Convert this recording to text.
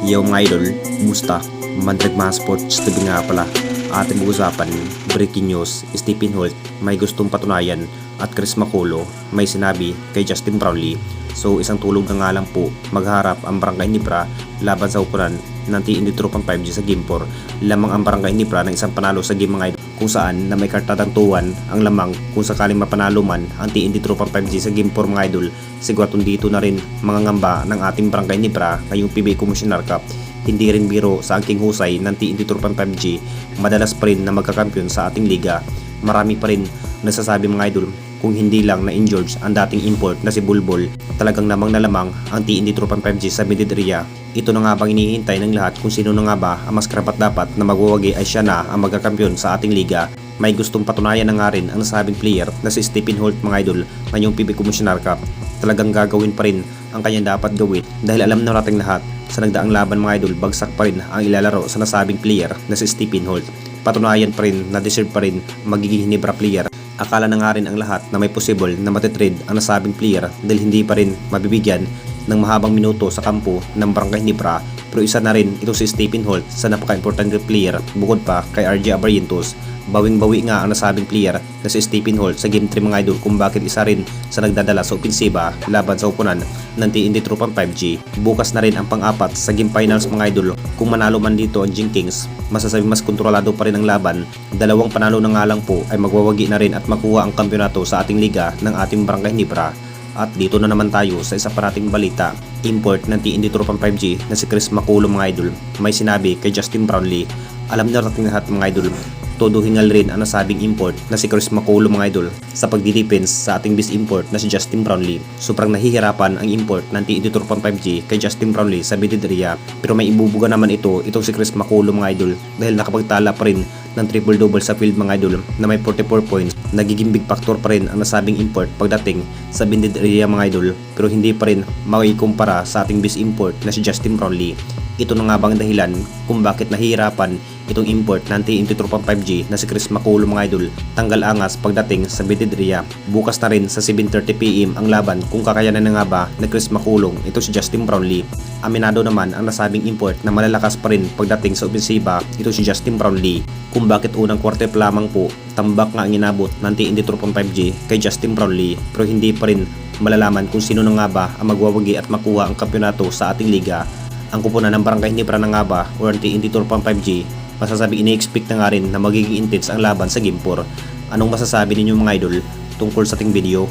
Yo mga idol, kumusta? Mandrag mga sports TV nga pala. Ating usapan, breaking news, Stephen Holt may gustong patunayan at Chris Maculo may sinabi kay Justin Brownlee. So isang tulog na nga lang po magharap ang Barangay Nipra laban sa ukuran ng TNT Tropang 5G sa Game 4. Lamang ang Barangay Nipra ng isang panalo sa game mga idol kung saan na may kartatantuan ang lamang kung sakaling mapanalo man ang TNT Tropang 5G sa Game 4 mga idol. Siguraton dito na rin mga ngamba ng ating Barangay Nipra ngayong PBA Commissioner Cup. Hindi rin biro sa angking husay ng TNT Tropang 5G, madalas pa rin na magkakampiyon sa ating liga. Marami pa rin nasasabi mga idol kung hindi lang na injured ang dating import na si Bulbul, talagang namang nalamang ang TNT Tropang 5G sa mid area. Ito na nga bang inihintay ng lahat kung sino na nga ba ang mas karapat dapat na magwawagi ay siya na ang magkakampiyon sa ating liga. May gustong patunayan na nga rin ang nasabing player na si Stephen Holt mga idol ngayong PBA Commissioner Cup. Talagang gagawin pa rin ang kanyang dapat gawin dahil alam na nating lahat sa nagdaang laban mga idol bagsak pa rin ang ilalaro sa nasabing player na si Stephen Holt. Patunayan pa rin na deserve pa rin magiging Hinebra player. Akala na nga rin ang lahat na may possible na matitrade ang nasabing player dahil hindi pa rin mabibigyan ng mahabang minuto sa kampo ng Barangay Hinebra, pero isa na rin ito si Stephen Holt sa napaka-importante player bukod pa kay RJ Abarrientos. Bawing-bawi nga ang nasabing player na si Stephen Holt sa Game 3 mga idol kung bakit isa rin sa nagdadala sa opensiba laban sa upunan ng TNT Tropang 5G. Bukas na rin ang pang-apat sa Game Finals mga idol. Kung manalo man dito ang Jing Kings, masasabi mas kontrolado pa rin ang laban. Dalawang panalo na nga lang po ay magwawagi na rin at makuha ang kampiyonato sa ating liga ng ating Barangay Hinebra. At dito na naman tayo sa isa pa nating balita. Import ng TNT Tropang 5G na si Chris Maculo mga idol may sinabi kay Justin Brownlee. Alam na natin lahat mga idol, todo hingal rin ang nasabing import na si Chris Maculo mga idol sa pagdidefense sa ating best import na si Justin Brownlee. Sobrang nahihirapan ang import ng TNT Tropang 5G kay Justin Brownlee sa mid area, pero may ibubuga naman itong si Chris Maculo mga idol dahil nakapagtala pa rin ng triple-double sa field mga idol na may 44 points. Nagiging big factor pa rin ang nasabing import pagdating sa mid area mga idol, pero hindi pa rin makikumpara sa ating best import na si Justin Brownlee. Ito na nga bang dahilan kung bakit nahihirapan itong import ng TNT Tropang 5G na si Chris Maculo mga idol tanggal angas pagdating sa mid area. Bukas na rin sa 7:30 PM ang laban kung kakayanan na nga ba na Chris Maculo ito si Justin Brownlee. Aminado naman ang nasabing import na malalakas pa rin pagdating sa opensiba ito si Justin Brownlee. Kung bakit unang quarter lamang po tambak nga ang inabot ng TNT Tropang 5G kay Justin Brownlee, pero hindi pa rin malalaman kung sino na nga ba ang magwawagi at makuha ang kampiyonato sa ating liga. Ang kupunan ng Barangay Hinebra na nga ba o ang TNT Tropang 5G, masasabi ini-expect na nga rin na magiging intense ang laban sa Game 4. Anong masasabi ninyo mga idol tungkol sa ating video?